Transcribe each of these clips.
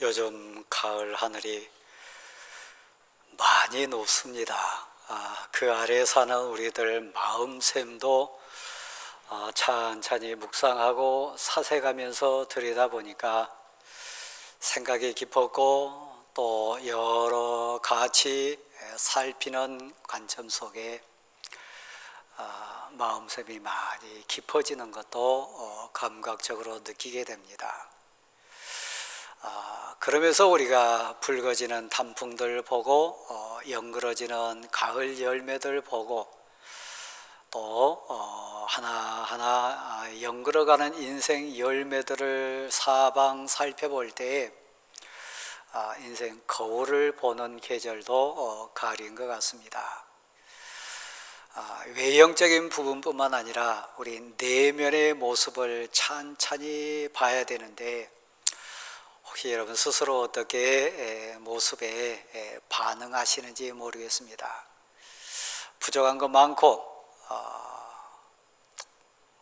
요즘 가을 하늘이 많이 높습니다. 그 아래 사는 우리들 마음샘도 찬찬히 묵상하고 사색하면서 들여다보니까 생각이 깊었고 또 여러 가치 살피는 관점 속에 마음샘이 많이 깊어지는 것도 감각적으로 느끼게 됩니다. 그러면서 우리가 붉어지는 단풍들 보고 연그러지는 가을 열매들 보고 또 하나하나 연그러가는 인생 열매들을 사방 살펴볼 때 인생 거울을 보는 계절도 가을인 것 같습니다. 외형적인 부분뿐만 아니라 우리 내면의 모습을 찬찬히 봐야 되는데 혹시 여러분 스스로 어떻게 모습에 반응하시는지 모르겠습니다. 부족한 것 많고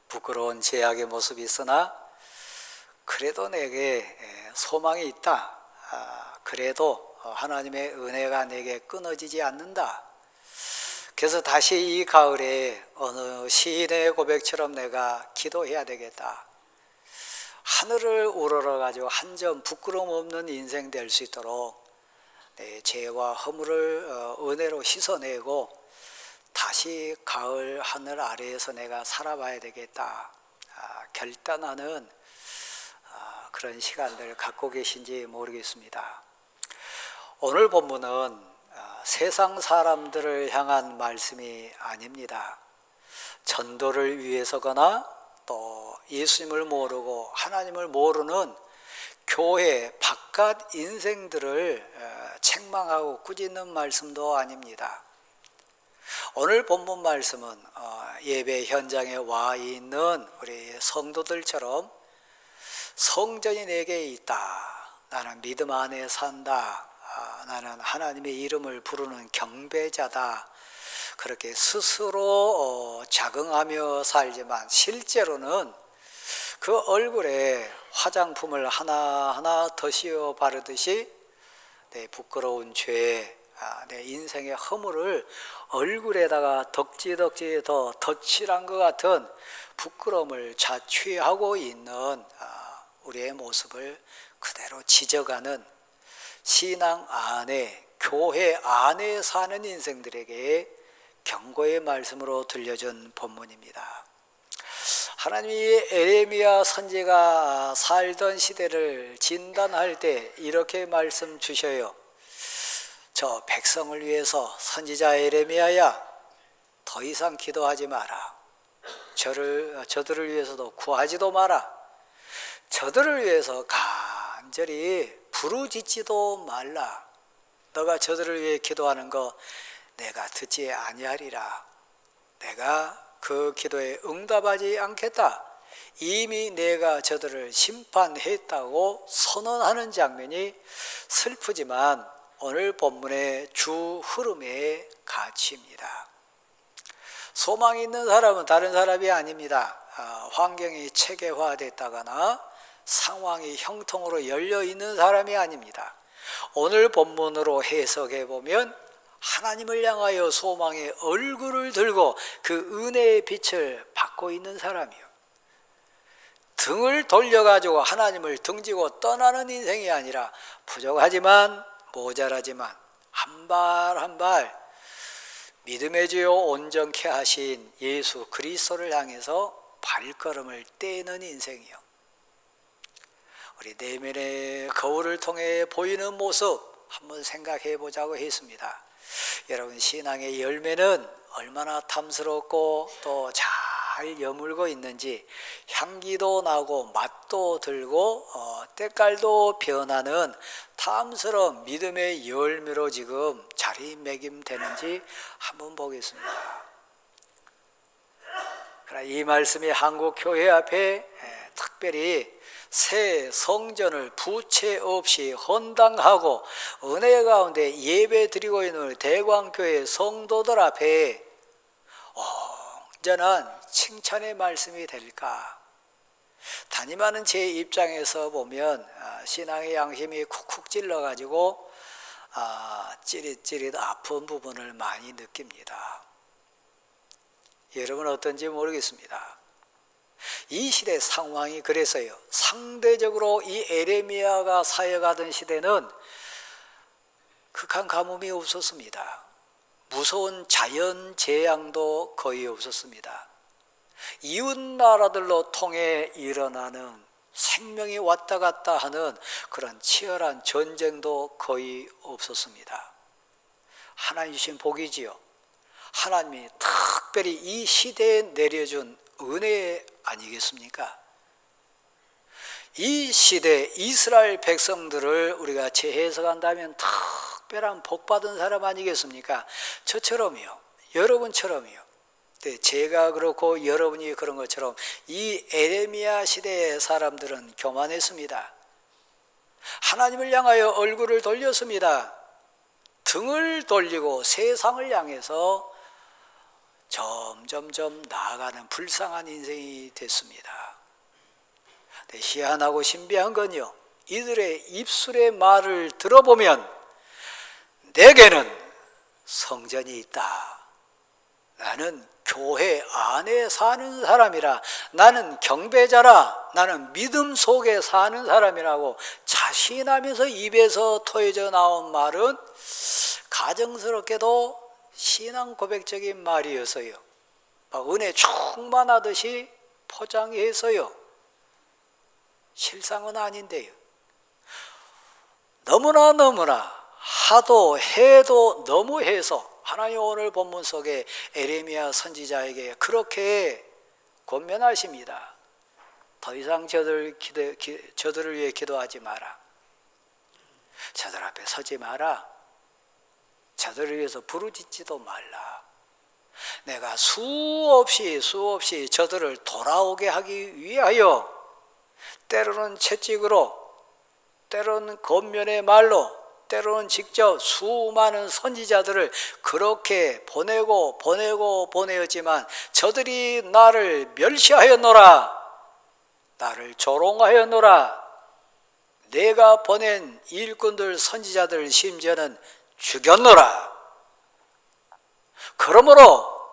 부끄러운 제약의 모습이 있으나 그래도 내게 소망이 있다. 그래도 하나님의 은혜가 내게 끊어지지 않는다. 그래서 다시 이 가을에 어느 시인의 고백처럼 내가 기도해야 되겠다. 하늘을 우러러가지고 한 점 부끄러움 없는 인생 될 수 있도록 내 죄와 허물을 은혜로 씻어내고 다시 가을 하늘 아래에서 내가 살아봐야 되겠다. 결단하는 그런 시간들 갖고 계신지 모르겠습니다. 오늘 본문은 세상 사람들을 향한 말씀이 아닙니다. 전도를 위해서거나 또 예수님을 모르고 하나님을 모르는 교회 바깥 인생들을 책망하고 꾸짖는 말씀도 아닙니다. 오늘 본문 말씀은 예배 현장에 와 있는 우리 성도들처럼 성전이 내게 있다. 나는 믿음 안에 산다. 나는 하나님의 이름을 부르는 경배자다. 그렇게 스스로 자긍하며 살지만 실제로는 그 얼굴에 화장품을 하나하나 덧씌워 바르듯이 내 부끄러운 죄, 내 인생의 허물을 얼굴에다가 덕지덕지 더 덧칠한 것 같은 부끄러움을 자취하고 있는 우리의 모습을 그대로 지적하는 신앙 안에, 교회 안에 사는 인생들에게 경고의 말씀으로 들려준 본문입니다. 하나님이 에레미야 선지가 살던 시대를 진단할 때 이렇게 말씀 주셔요. 저 백성을 위해서 선지자 에레미야야, 더 이상 기도하지 마라. 저들을 위해서도 구하지도 마라. 저들을 위해서 간절히 부르짖지도 말라. 너가 저들을 위해 기도하는 거 내가 듣지 아니하리라. 내가 그 기도에 응답하지 않겠다. 이미 내가 저들을 심판했다고 선언하는 장면이 슬프지만 오늘 본문의 주 흐름의 가치입니다. 소망이 있는 사람은 다른 사람이 아닙니다. 환경이 체계화됐다거나 상황이 형통으로 열려있는 사람이 아닙니다. 오늘 본문으로 해석해 보면 하나님을 향하여 소망의 얼굴을 들고 그 은혜의 빛을 받고 있는 사람이요. 등을 돌려가지고 하나님을 등지고 떠나는 인생이 아니라 부족하지만 모자라지만 한 발 한 발 믿음의 주요 온전케 하신 예수 그리스도를 향해서 발걸음을 떼는 인생이요. 우리 내면의 거울을 통해 보이는 모습 한번 생각해 보자고 했습니다. 여러분, 신앙의 열매는 얼마나 탐스럽고 또 잘 여물고 있는지 향기도 나고 맛도 들고 때깔도 변하는 탐스러운 믿음의 열매로 지금 자리매김되는지 한번 보겠습니다. 그러나 이 말씀이 한국 교회 앞에 특별히 새 성전을 부채 없이 헌당하고 은혜 가운데 예배 드리고 있는 대광교회 성도들 앞에 온전한 칭찬의 말씀이 될까? 담임하는 제 입장에서 보면 신앙의 양심이 쿡쿡 찔러가지고 찌릿찌릿 아픈 부분을 많이 느낍니다. 여러분 어떤지 모르겠습니다. 이 시대 상황이 그래서요. 상대적으로 이 에레미야가 사역하던 시대는 극한 가뭄이 없었습니다. 무서운 자연 재앙도 거의 없었습니다. 이웃 나라들로 통해 일어나는 생명이 왔다 갔다 하는 그런 치열한 전쟁도 거의 없었습니다. 하나님 주신 복이지요. 하나님이 특별히 이 시대에 내려준 은혜 아니겠습니까? 이 시대 이스라엘 백성들을 우리가 재해석한다면 특별한 복받은 사람 아니겠습니까? 저처럼요, 여러분처럼요. 네, 제가 그렇고 여러분이 그런 것처럼 이 에레미야 시대의 사람들은 교만했습니다. 하나님을 향하여 얼굴을 돌렸습니다. 등을 돌리고 세상을 향해서 점점점 나아가는 불쌍한 인생이 됐습니다. 네, 희한하고 신비한 건요, 이들의 입술의 말을 들어보면 내게는 성전이 있다. 나는 교회 안에 사는 사람이라, 나는 경배자라, 나는 믿음 속에 사는 사람이라고 자신하면서 입에서 토해져 나온 말은 가정스럽게도 신앙 고백적인 말이어서요, 은혜 충만하듯이 포장해서요, 실상은 아닌데요, 너무나 하도 해도 너무해서 하나님 오늘 본문 속에 에레미야 선지자에게 그렇게 권면하십니다. 더 이상 저들을 위해 기도하지 마라. 저들 앞에 서지 마라. 저들을 위해서 부르짖지도 말라. 내가 수없이 저들을 돌아오게 하기 위하여 때로는 채찍으로, 때로는 겉면의 말로, 때로는 직접 수많은 선지자들을 그렇게 보내었지만 저들이 나를 멸시하였노라. 나를 조롱하였노라. 내가 보낸 일꾼들 선지자들 심지어는 죽였노라. 그러므로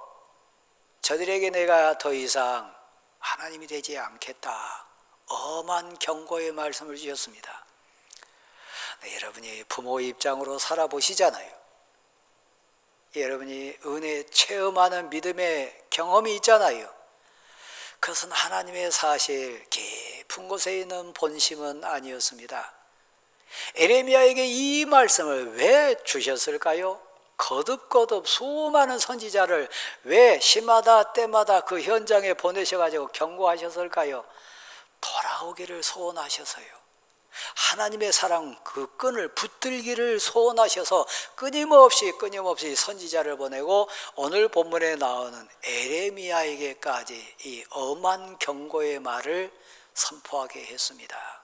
저들에게 내가 더 이상 하나님이 되지 않겠다. 엄한 경고의 말씀을 주셨습니다. 네, 여러분이 부모 입장으로 살아보시잖아요. 여러분이 은혜 체험하는 믿음의 경험이 있잖아요. 그것은 하나님의 사실 깊은 곳에 있는 본심은 아니었습니다. 에레미야에게 이 말씀을 왜 주셨을까요? 거듭 수많은 선지자를 왜 시마다 때마다 그 현장에 보내셔가지고 경고하셨을까요? 돌아오기를 소원하셔서요. 하나님의 사랑 그 끈을 붙들기를 소원하셔서 끊임없이 선지자를 보내고 오늘 본문에 나오는 에레미야에게까지 이 엄한 경고의 말을 선포하게 했습니다.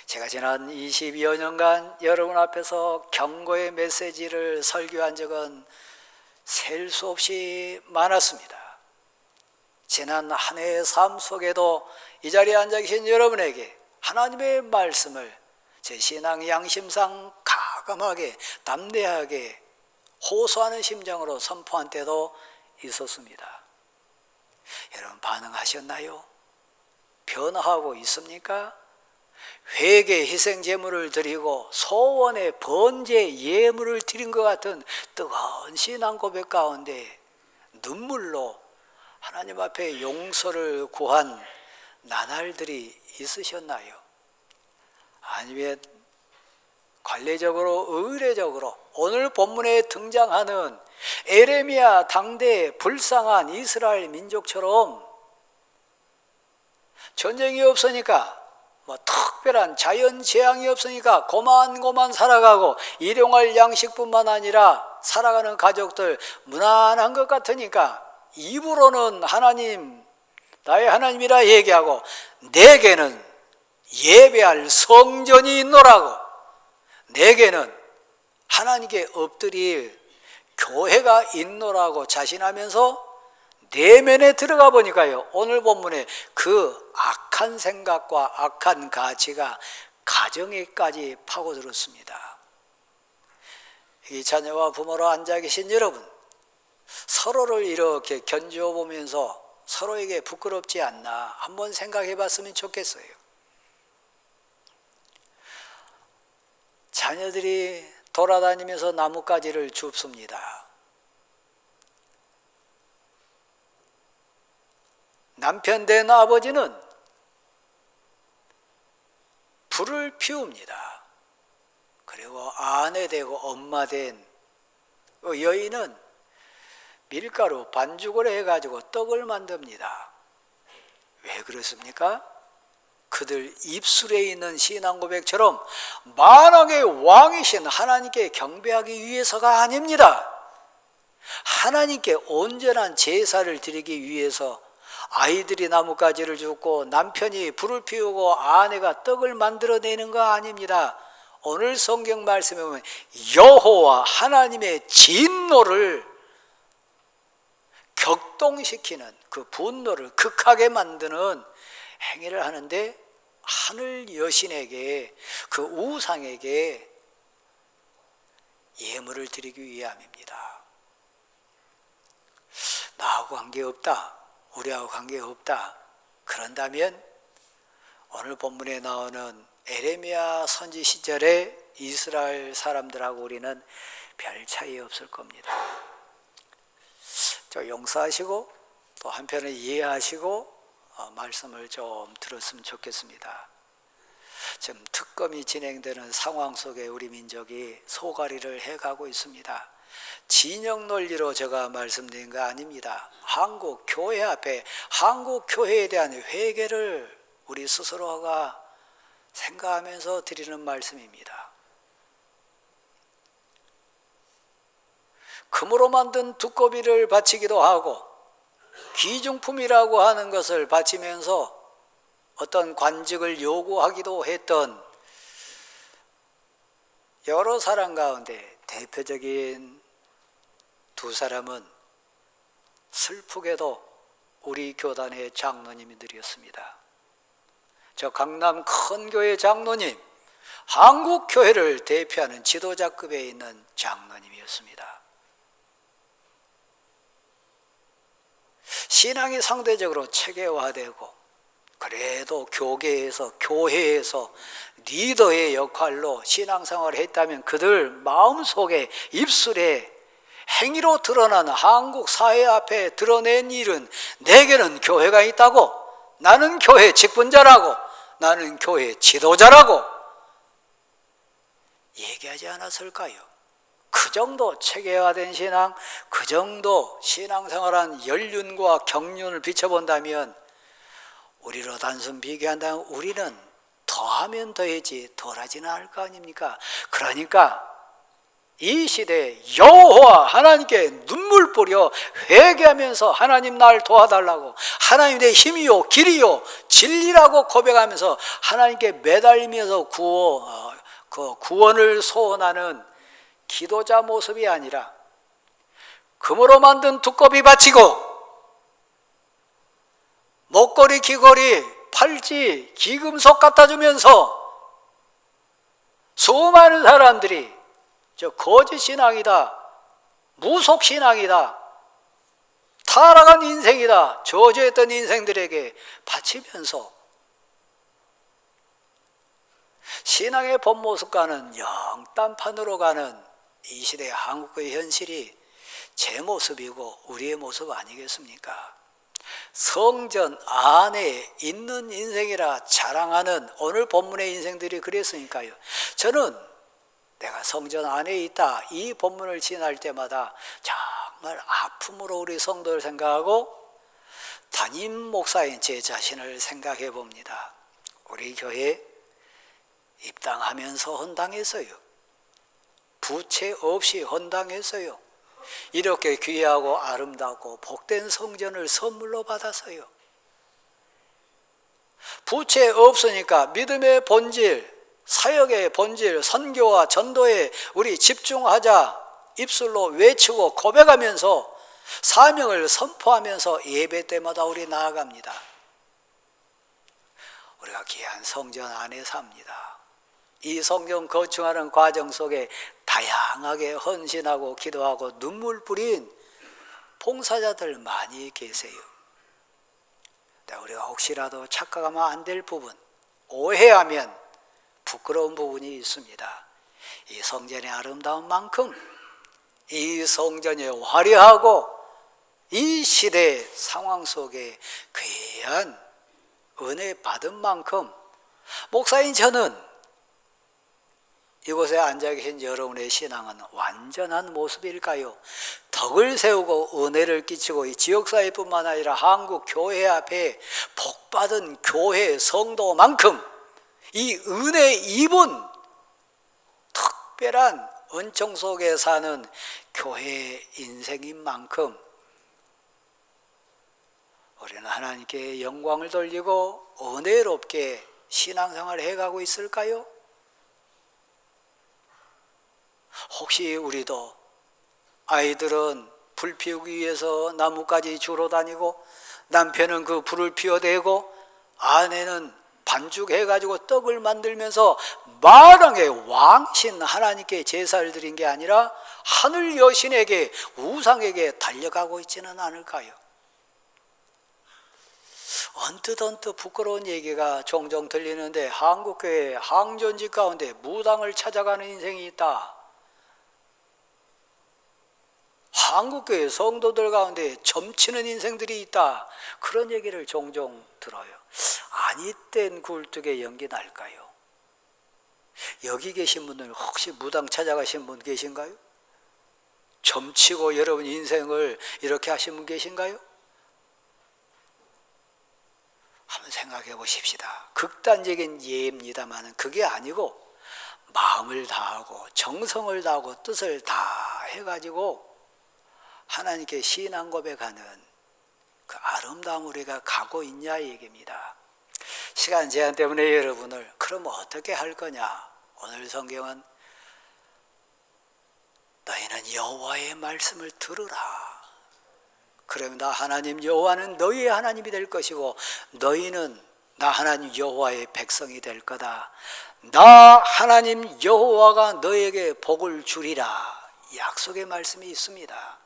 제가 지난 22여 년간 여러분 앞에서 경고의 메시지를 설교한 적은 셀 수 없이 많았습니다. 지난 한 해의 삶 속에도 이 자리에 앉아 계신 여러분에게 하나님의 말씀을 제 신앙 양심상 가감하게 담대하게 호소하는 심정으로 선포한 때도 있었습니다. 여러분 반응하셨나요? 변화하고 있습니까? 회개 희생 제물을 드리고 소원의 번제 예물을 드린 것 같은 뜨거운 신앙 고백 가운데 눈물로 하나님 앞에 용서를 구한 나날들이 있으셨나요? 아니면 관례적으로 의례적으로 오늘 본문에 등장하는 에레미야 당대의 불쌍한 이스라엘 민족처럼 전쟁이 없으니까 특별한 자연 재앙이 없으니까 고만고만 살아가고 일용할 양식뿐만 아니라 살아가는 가족들 무난한 것 같으니까 입으로는 하나님, 나의 하나님이라 얘기하고 내게는 예배할 성전이 있노라고, 내게는 하나님께 엎드릴 교회가 있노라고 자신하면서 내면에 들어가 보니까요, 오늘 본문에 그 악한 생각과 악한 가치가 가정에까지 파고들었습니다. 이 자녀와 부모로 앉아 계신 여러분, 서로를 이렇게 견주어 보면서 서로에게 부끄럽지 않나 한번 생각해 봤으면 좋겠어요. 자녀들이 돌아다니면서 나뭇가지를 줍습니다. 남편 된 아버지는 불을 피웁니다. 그리고 아내 되고 엄마 된 여인은 밀가루 반죽을 해가지고 떡을 만듭니다. 왜 그렇습니까? 그들 입술에 있는 신앙 고백처럼 만왕의 왕이신 하나님께 경배하기 위해서가 아닙니다. 하나님께 온전한 제사를 드리기 위해서 아이들이 나뭇가지를 줍고 남편이 불을 피우고 아내가 떡을 만들어내는 거 아닙니다. 오늘 성경 말씀에 보면 여호와 하나님의 진노를 격동시키는 그 분노를 극하게 만드는 행위를 하는데 하늘 여신에게 그 우상에게 예물을 드리기 위함입니다. 나하고 관계없다, 우리하고 관계없다 그런다면 오늘 본문에 나오는 에레미야 선지 시절에 이스라엘 사람들하고 우리는 별 차이 없을 겁니다. 용서하시고 또 한편에 이해하시고 말씀을 좀 들었으면 좋겠습니다. 지금 특검이 진행되는 상황 속에 우리 민족이 소가리를 해가고 있습니다. 진영 논리로 제가 말씀드린 거 아닙니다. 한국 교회 앞에 한국 교회에 대한 회개를 우리 스스로가 생각하면서 드리는 말씀입니다. 금으로 만든 두꺼비를 바치기도 하고 귀중품이라고 하는 것을 바치면서 어떤 관직을 요구하기도 했던 여러 사람 가운데 대표적인 두 사람은 슬프게도 우리 교단의 장로님들이었습니다. 저 강남 큰 교회 장로님, 한국 교회를 대표하는 지도자급에 있는 장로님이었습니다. 신앙이 상대적으로 체계화되고 그래도 교계에서 교회에서 리더의 역할로 신앙생활을 했다면 그들 마음속에 입술에 행위로 드러나는 한국 사회 앞에 드러낸 일은 내게는 교회가 있다고, 나는 교회 직분자라고, 나는 교회 지도자라고 얘기하지 않았을까요? 그 정도 체계화된 신앙, 그 정도 신앙생활한 연륜과 경륜을 비춰본다면 우리로 단순 비교한다면 우리는 더하면 더해지 덜하지는 않을 거 아닙니까? 그러니까 이 시대에 여호와 하나님께 눈물 뿌려 회개하면서 하나님 날 도와달라고, 하나님 내 힘이요 길이요 진리라고 고백하면서 하나님께 매달리면서 구원을 소원하는 기도자 모습이 아니라 금으로 만든 두꺼비 바치고 목걸이, 귀걸이, 팔찌, 귀금속 갖다 주면서 수많은 사람들이 저 거짓 신앙이다, 무속 신앙이다, 타락한 인생이다, 저주했던 인생들에게 바치면서 신앙의 본 모습과는 영 딴판으로 가는 이 시대의 한국의 현실이 제 모습이고 우리의 모습 아니겠습니까? 성전 안에 있는 인생이라 자랑하는 오늘 본문의 인생들이 그랬으니까요. 저는 내가 성전 안에 있다 이 본문을 지날 때마다 정말 아픔으로 우리 성도를 생각하고 담임 목사인 제 자신을 생각해 봅니다. 우리 교회 입당하면서 헌당했어요. 부채 없이 헌당했어요. 이렇게 귀하고 아름답고 복된 성전을 선물로 받았어요. 부채 없으니까 믿음의 본질, 사역의 본질, 선교와 전도에 우리 집중하자 입술로 외치고 고백하면서 사명을 선포하면서 예배 때마다 우리 나아갑니다. 우리가 귀한 성전 안에 삽니다. 이 성전 거충하는 과정 속에 다양하게 헌신하고 기도하고 눈물 뿌린 봉사자들 많이 계세요. 우리가 혹시라도 착각하면 안 될 부분, 오해하면 부끄러운 부분이 있습니다. 이 성전의 아름다운 만큼, 이 성전의 화려하고 이 시대의 상황 속에 귀한 은혜 받은 만큼, 목사인 저는 이곳에 앉아 계신 여러분의 신앙은 완전한 모습일까요? 덕을 세우고 은혜를 끼치고 이 지역사회뿐만 아니라 한국 교회 앞에 복받은 교회 성도만큼 이 은혜 입은 특별한 은총 속에 사는 교회 인생인 만큼 우리는 하나님께 영광을 돌리고 은혜롭게 신앙생활을 해가고 있을까요? 혹시 우리도 아이들은 불 피우기 위해서 나무까지 주러 다니고 남편은 그 불을 피워대고 아내는 반죽해가지고 떡을 만들면서 마땅하게 왕신 하나님께 제사를 드린 게 아니라 하늘 여신에게 우상에게 달려가고 있지는 않을까요? 언뜻 부끄러운 얘기가 종종 들리는데 한국교회 항존지 가운데 무당을 찾아가는 인생이 있다. 한국교회 성도들 가운데 점치는 인생들이 있다. 그런 얘기를 종종 들어요. 아니땐 굴뚝에 연기 날까요? 여기 계신 분들 혹시 무당 찾아가신 분 계신가요? 점치고 여러분 인생을 이렇게 하신 분 계신가요? 한번 생각해 보십시다. 극단적인 예입니다만 그게 아니고 마음을 다하고 정성을 다하고 뜻을 다 해가지고 하나님께 신앙 고백하는 그 아름다움 우리가 가고 있냐 이 얘기입니다. 시간 제한 때문에 여러분을 그럼 어떻게 할 거냐? 오늘 성경은 너희는 여호와의 말씀을 들으라. 그러면 나 하나님 여호와는 너희의 하나님이 될 것이고 너희는 나 하나님 여호와의 백성이 될 거다. 나 하나님 여호와가 너에게 복을 주리라. 약속의 말씀이 있습니다.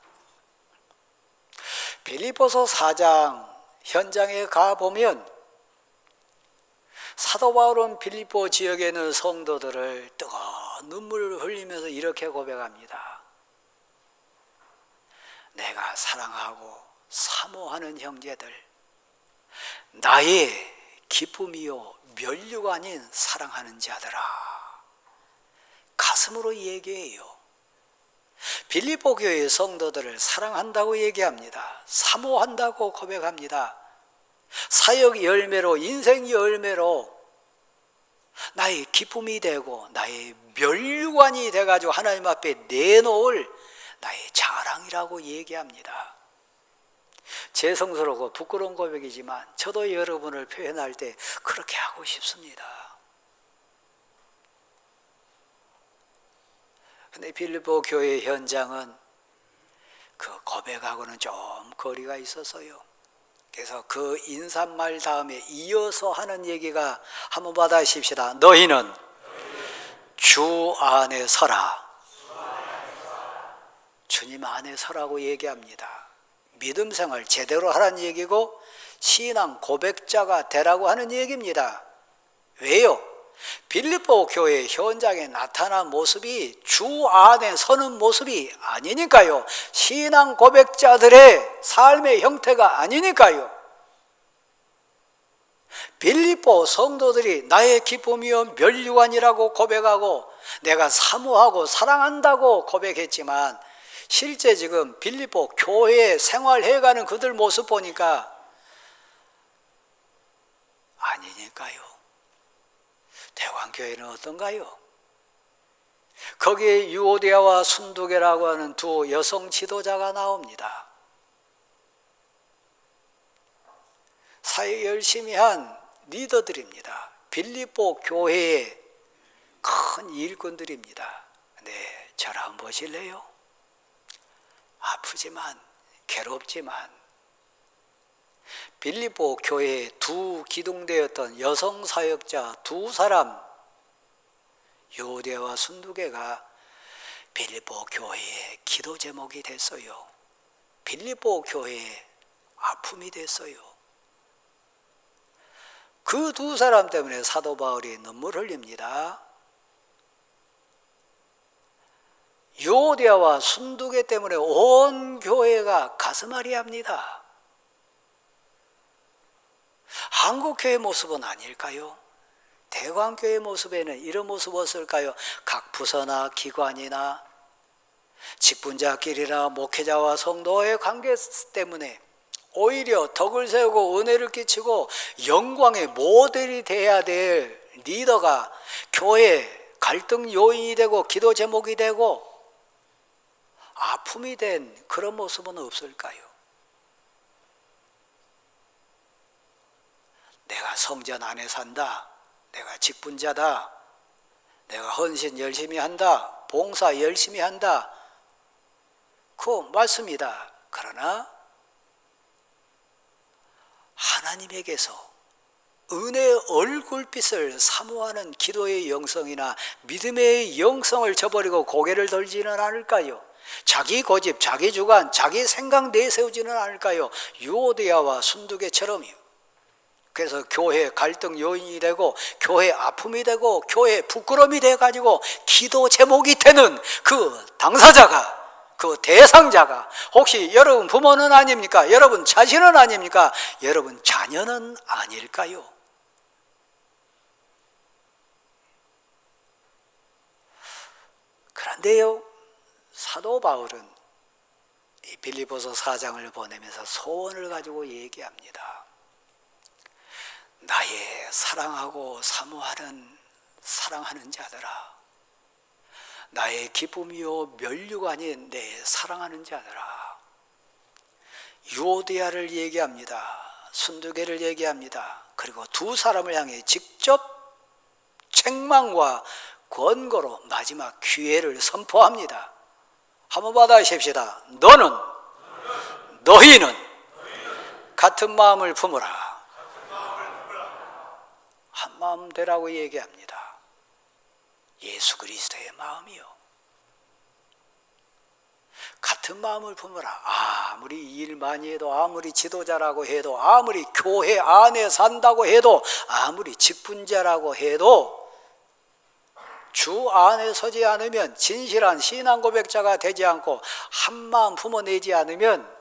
빌립보서 4장 현장에 가보면 사도 바울은 빌립보 지역에 있는 성도들을 뜨거운 눈물을 흘리면서 이렇게 고백합니다. 내가 사랑하고 사모하는 형제들, 나의 기쁨이요 면류가 아닌 사랑하는 자들아. 가슴으로 얘기해요. 빌립보 교회의 성도들을 사랑한다고 얘기합니다. 사모한다고 고백합니다. 사역 열매로 인생 열매로 나의 기쁨이 되고 나의 면류관이 돼가지고 하나님 앞에 내놓을 나의 자랑이라고 얘기합니다. 죄송스럽고 부끄러운 고백이지만 저도 여러분을 표현할 때 그렇게 하고 싶습니다. 근데 빌립보 교회 현장은 그 고백하고는 좀 거리가 있어서요. 그래서 그 인사말 다음에 이어서 하는 얘기가 한번 받아십시다. 너희는 주 안에 서라. 주님 안에 서라고 얘기합니다. 믿음 생활 제대로 하라는 얘기고 신앙 고백자가 되라고 하는 얘기입니다. 왜요? 빌립보 교회 현장에 나타난 모습이 주 안에 서는 모습이 아니니까요. 신앙 고백자들의 삶의 형태가 아니니까요. 빌립보 성도들이 나의 기쁨이요 면류관이라고 고백하고 내가 사모하고 사랑한다고 고백했지만 실제 지금 빌립보 교회에 생활해가는 그들 모습 보니까 아니니까요. 대광교회는 어떤가요? 거기에 유오디아와 순두계라고 하는 두 여성 지도자가 나옵니다. 사역 열심히 한 리더들입니다. 빌립보 교회의 큰 일꾼들입니다. 네, 저를 한번 보실래요? 아프지만 괴롭지만 빌립보 교회에 두 기둥되었던 여성 사역자 두 사람, 요대와 순두개가 빌립보 교회의 기도 제목이 됐어요. 빌립보 교회의 아픔이 됐어요. 그 두 사람 때문에 사도 바울이 눈물 흘립니다. 요대와 순두개 때문에 온 교회가 가슴앓이합니다. 한국교회 모습은 아닐까요? 대광교회 모습에는 이런 모습 없을까요? 각 부서나 기관이나 직분자끼리나 목회자와 성도의 관계 때문에 오히려 덕을 세우고 은혜를 끼치고 영광의 모델이 돼야 될 리더가 교회 갈등 요인이 되고 기도 제목이 되고 아픔이 된 그런 모습은 없을까요? 내가 성전 안에 산다, 내가 직분자다, 내가 헌신 열심히 한다, 봉사 열심히 한다, 그거 맞습니다. 그러나 하나님에게서 은혜의 얼굴빛을 사모하는 기도의 영성이나 믿음의 영성을 저버리고 고개를 돌지는 않을까요? 자기 고집, 자기 주관, 자기 생각 내세우지는 않을까요? 유오디아와 순두개처럼요. 그래서 교회 갈등 요인이 되고 교회 아픔이 되고 교회 부끄러움이 돼가지고 기도 제목이 되는 그 당사자가, 그 대상자가 혹시 여러분 부모는 아닙니까? 여러분 자신은 아닙니까? 여러분 자녀는 아닐까요? 그런데요, 사도 바울은 이 빌립보서 4장을 보내면서 소원을 가지고 얘기합니다. 나의 사랑하고 사모하는 사랑하는 자들아, 나의 기쁨이요 면류가 아닌 내 사랑하는 자들아. 유오디아를 얘기합니다. 순두개를 얘기합니다. 그리고 두 사람을 향해 직접 책망과 권고로 마지막 기회를 선포합니다. 한번 받아주십시다. 너희는 같은 마음을 품으라. 한 마음 되라고 얘기합니다. 예수 그리스도의 마음이요. 같은 마음을 품으라. 아무리 일 많이 해도, 아무리 지도자라고 해도, 아무리 교회 안에 산다고 해도, 아무리 직분자라고 해도 주 안에 서지 않으면, 진실한 신앙 고백자가 되지 않고 한 마음 품어내지 않으면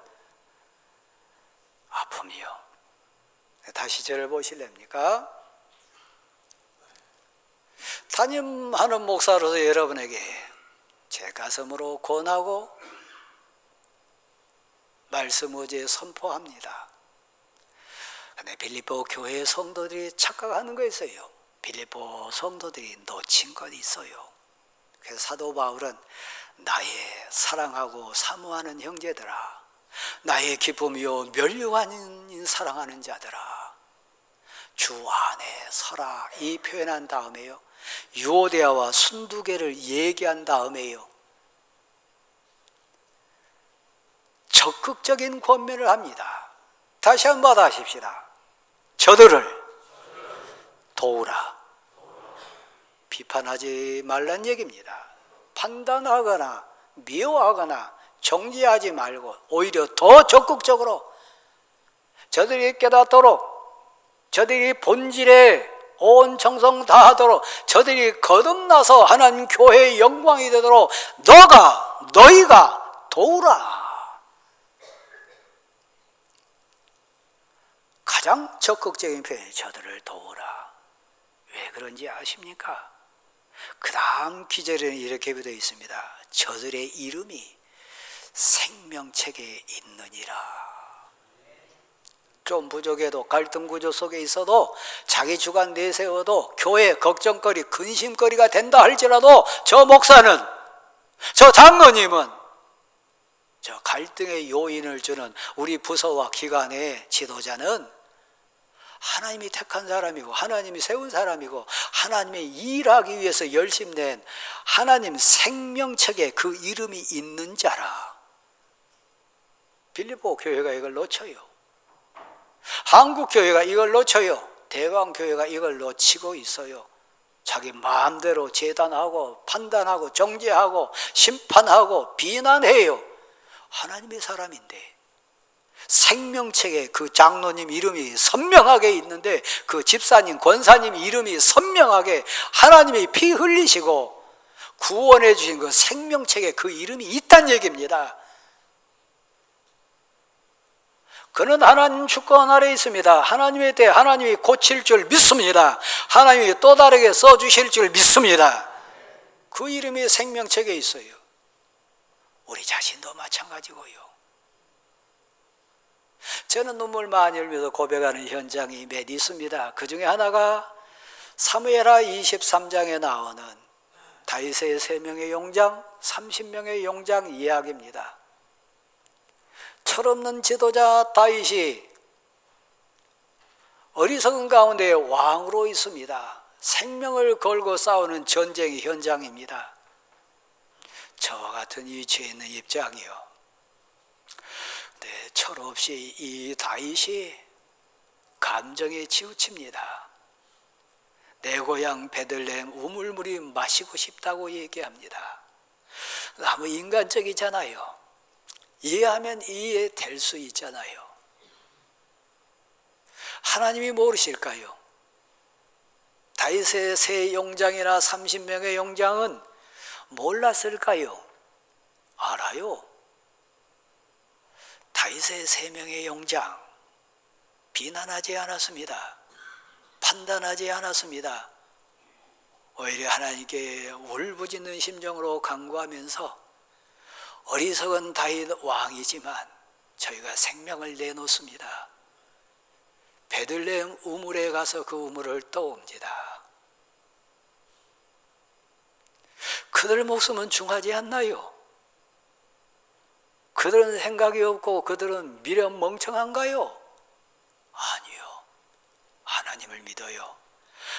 아픔이요. 다시 저를 보실랍니까? 담임하는 목사로서 여러분에게 제 가슴으로 권하고 말씀 의지에 선포합니다. 근데 빌립보 교회 성도들이 착각하는 거 있어요. 빌립보 성도들이 놓친 것 있어요. 그래서 사도 바울은 나의 사랑하고 사모하는 형제들아, 나의 기쁨이요 면류하는 사랑하는 자들아, 주 안에 서라, 이 표현한 다음에요, 유오디아와 순두개를 얘기한 다음에요, 적극적인 권면을 합니다. 다시 한번 하십시다. 저들을 도우라. 비판하지 말란 얘기입니다. 판단하거나 미워하거나 정죄하지 말고 오히려 더 적극적으로 저들이 깨닫도록, 저들이 본질에 온 정성 다하도록, 저들이 거듭나서 하나님 교회의 영광이 되도록 너희가 도우라. 가장 적극적인 표현이 저들을 도우라. 왜 그런지 아십니까? 그 다음 기절에는 이렇게 되어 있습니다. 저들의 이름이 생명책에 있느니라. 좀 부족해도, 갈등 구조 속에 있어도, 자기 주관 내세워도 교회 걱정거리, 근심거리가 된다 할지라도 저 목사는, 저 장로님은, 저 갈등의 요인을 주는 우리 부서와 기관의 지도자는 하나님이 택한 사람이고 하나님이 세운 사람이고 하나님의 일하기 위해서 열심히 낸 하나님 생명책에 그 이름이 있는 자라. 빌립보 교회가 이걸 놓쳐요. 한국 교회가 이걸 놓쳐요. 대광교회가 이걸 놓치고 있어요. 자기 마음대로 재단하고 판단하고 정죄하고 심판하고 비난해요. 하나님의 사람인데 생명책에 그 장로님 이름이 선명하게 있는데 그 집사님 권사님 이름이 선명하게 하나님이 피 흘리시고 구원해 주신 그 생명책에 그 이름이 있다는 얘기입니다. 그는 하나님 주권 아래 있습니다. 하나님에 대해 하나님이 고칠 줄 믿습니다. 하나님이 또 다르게 써주실 줄 믿습니다. 그 이름이 생명책에 있어요. 우리 자신도 마찬가지고요. 저는 눈물 많이 흘리면서 고백하는 현장이 몇 있습니다. 그 중에 하나가 사무엘하 23장에 나오는 다윗의 3명의 용장, 30명의 용장 이야기입니다. 철없는 지도자 다윗이 어리석은 가운데 왕으로 있습니다. 생명을 걸고 싸우는 전쟁의 현장입니다. 저와 같은 위치에 있는 입장이요. 네, 철없이 이 다윗이 감정에 치우칩니다. 내 고향 베들레헴 우물물이 마시고 싶다고 얘기합니다. 너무 인간적이잖아요. 이해하면 이해될 수 있잖아요. 하나님이 모르실까요? 다윗의 3 용장이나 30명의 용장은 몰랐을까요? 알아요. 다윗의 3명의 용장 비난하지 않았습니다. 판단하지 않았습니다. 오히려 하나님께 울부짖는 심정으로 간구하면서 어리석은 다윗 왕이지만 저희가 생명을 내놓습니다. 베들레헴 우물에 가서 그 우물을 떠옵니다. 그들 목숨은 중하지 않나요? 그들은 생각이 없고 그들은 미련 멍청한가요? 아니요. 하나님을 믿어요.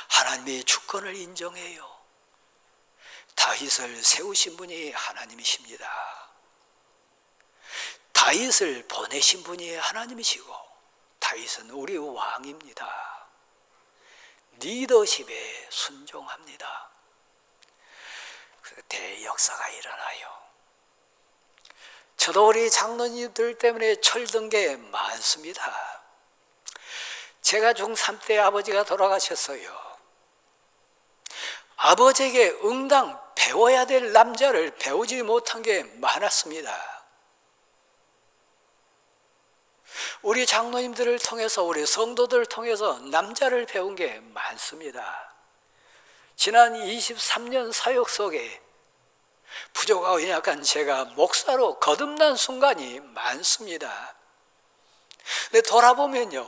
하나님의 주권을 인정해요. 다윗을 세우신 분이 하나님이십니다. 다윗을 보내신 분이 하나님이시고 다윗은 우리 왕입니다. 리더십에 순종합니다. 대역사가 일어나요. 저도 우리 장로님들 때문에 철든 게 많습니다. 제가 중3 때 아버지가 돌아가셨어요. 아버지에게 응당 배워야 될 남자를 배우지 못한 게 많았습니다. 우리 장로님들을 통해서 우리 성도들을 통해서 남자를 배운 게 많습니다. 지난 23년 사역 속에 부족하고 연약한 제가 목사로 거듭난 순간이 많습니다. 근데 돌아보면요,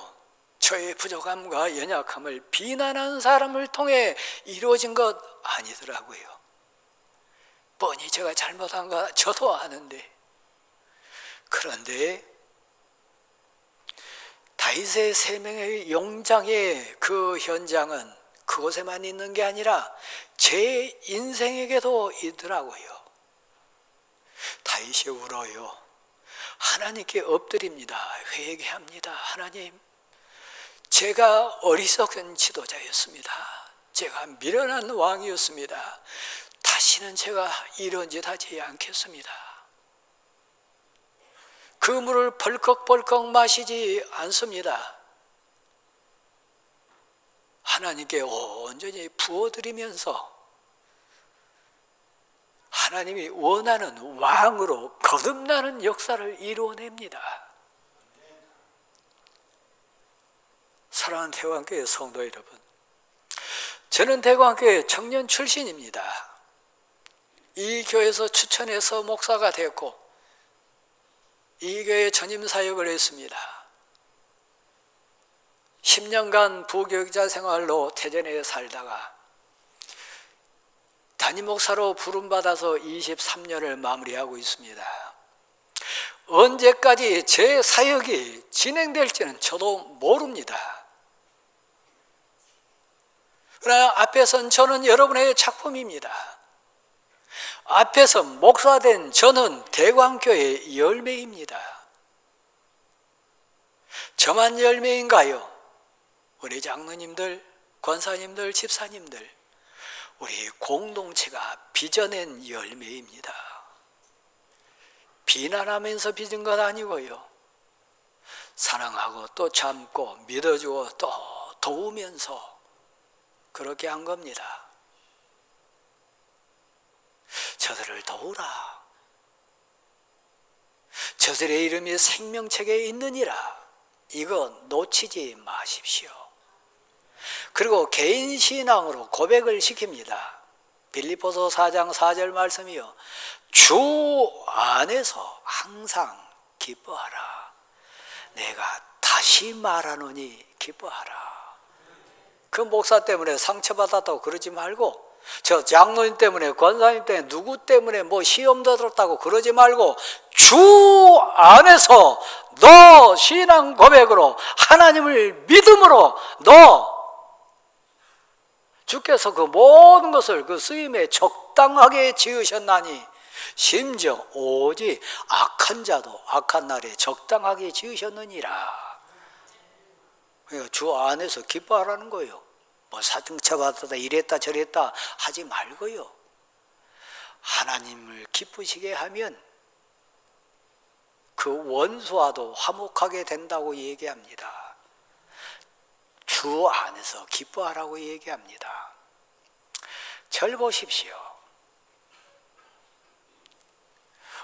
저의 부족함과 연약함을 비난하는 사람을 통해 이루어진 것 아니더라고요. 뻔히 제가 잘못한 거 저도 아는데, 그런데 다윗의 3명의 용장의 그 현장은 그곳에만 있는 게 아니라 제 인생에게도 있더라고요. 다윗이 울어요. 하나님께 엎드립니다. 회개합니다. 하나님, 제가 어리석은 지도자였습니다. 제가 미련한 왕이었습니다. 다시는 제가 이런 짓 하지 않겠습니다. 그 물을 벌컥벌컥 마시지 않습니다. 하나님께 온전히 부어드리면서 하나님이 원하는 왕으로 거듭나는 역사를 이루어냅니다. 사랑하는 대광교회 성도 여러분, 저는 대광교회 청년 출신입니다. 이 교회에서 추천해서 목사가 되었고 이 교회에 전임 사역을 했습니다. 10년간 부교육자 생활로 태전에 살다가 담임 목사로 부름받아서 23년을 마무리하고 있습니다. 언제까지 제 사역이 진행될지는 저도 모릅니다. 그러나 앞에선 저는 여러분의 작품입니다. 앞에서 목사된 저는 대광교회의 열매입니다. 저만 열매인가요? 우리 장로님들, 권사님들, 집사님들, 우리 공동체가 빚어낸 열매입니다. 비난하면서 빚은 것 아니고요. 사랑하고 또 참고 믿어주고 또 도우면서 그렇게 한 겁니다. 저들을 도우라. 저들의 이름이 생명책에 있느니라. 이거 놓치지 마십시오. 그리고 개인 신앙으로 고백을 시킵니다. 빌립보서 4장 4절 말씀이요. 주 안에서 항상 기뻐하라. 내가 다시 말하노니 기뻐하라. 그 목사 때문에 상처받았다고 그러지 말고, 저 장로님 때문에, 권사님 때문에, 누구 때문에 뭐 시험 들었다고 그러지 말고, 주 안에서 너 신앙 고백으로 하나님을 믿음으로 너 주께서 그 모든 것을 그 쓰임에 적당하게 지으셨나니 심지어 오직 악한 자도 악한 날에 적당하게 지으셨느니라. 그러니까 주 안에서 기뻐하라는 거예요. 뭐 상처받았다 이랬다 저랬다 하지 말고요. 하나님을 기쁘시게 하면 그 원수와도 화목하게 된다고 얘기합니다. 주 안에서 기뻐하라고 얘기합니다. 절 보십시오.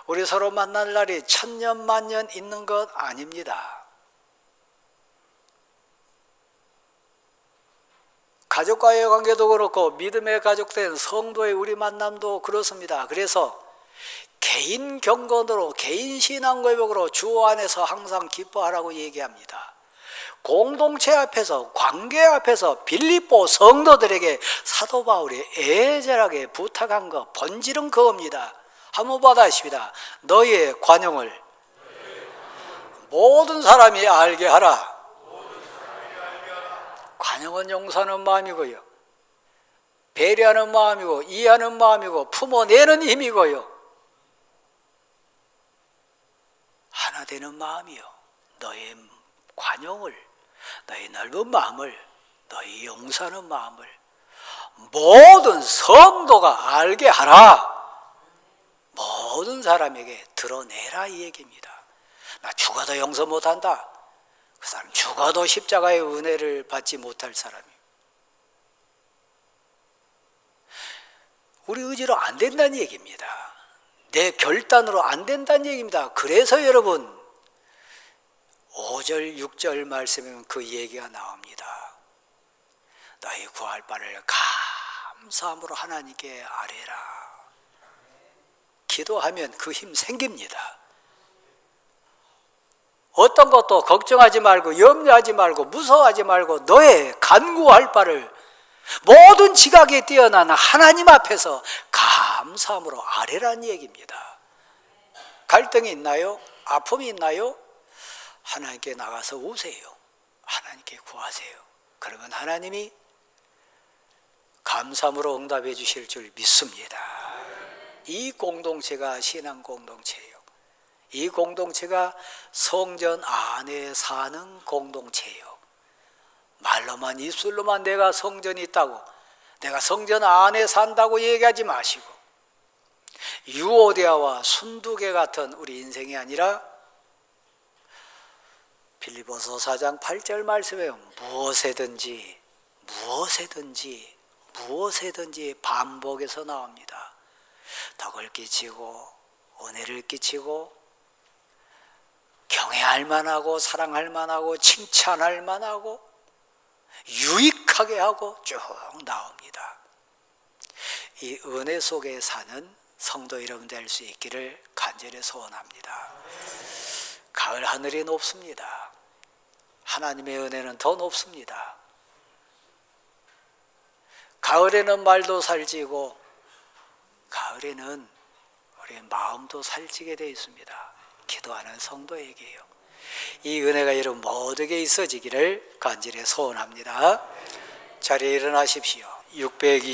우리 서로 만날 날이 천년 만년 있는 것 아닙니다. 가족과의 관계도 그렇고 믿음의 가족된 성도의 우리 만남도 그렇습니다. 그래서 개인 경건으로 개인 신앙 고백으로 주 안에서 항상 기뻐하라고 얘기합니다. 공동체 앞에서 관계 앞에서 빌립보 성도들에게 사도 바울이 애절하게 부탁한 것 본질은 그겁니다. 한번 받아십니다. 너희의 관용을 모든 사람이 알게 하라. 관용은 용서하는 마음이고요. 배려하는 마음이고 이해하는 마음이고 품어내는 힘이고요. 하나 되는 마음이요. 너의 관용을, 너의 넓은 마음을, 너의 용서하는 마음을 모든 성도가 알게 하라. 모든 사람에게 드러내라 이 얘기입니다. 나 죽어도 용서 못한다. 그 사람 죽어도 십자가의 은혜를 받지 못할 사람이에요. 우리 의지로 안 된다는 얘기입니다. 내 결단으로 안 된다는 얘기입니다. 그래서 여러분 5절 6절 말씀에 그 얘기가 나옵니다. 너희 구할 바를 감사함으로 하나님께 아뢰라. 기도하면 그 힘 생깁니다. 어떤 것도 걱정하지 말고 염려하지 말고 무서워하지 말고 너의 간구할 바를 모든 지각에 뛰어난 하나님 앞에서 감사함으로 아뢰라는 얘기입니다. 갈등이 있나요? 아픔이 있나요? 하나님께 나가서 우세요. 하나님께 구하세요. 그러면 하나님이 감사함으로 응답해 주실 줄 믿습니다. 이 공동체가 신앙 공동체예요. 이 공동체가 성전 안에 사는 공동체예요. 말로만 입술로만 내가 성전이 있다고, 내가 성전 안에 산다고 얘기하지 마시고 유오디아와 순두개 같은 우리 인생이 아니라 빌립보서 4장 8절 말씀에 무엇에든지 반복해서 나옵니다. 덕을 끼치고 은혜를 끼치고 경외할 만하고 사랑할 만하고 칭찬할 만하고 유익하게 하고 쭉 나옵니다. 이 은혜 속에 사는 성도 여러분 될 수 있기를 간절히 소원합니다. 가을 하늘이 높습니다. 하나님의 은혜는 더 높습니다. 가을에는 말도 살찌고 가을에는 우리의 마음도 살찌게 되어 있습니다. 기도하는 성도에게요. 이 은혜가 여러분 모두에게 있어지기를 간절히 소원합니다. 자리에 일어나십시오. 620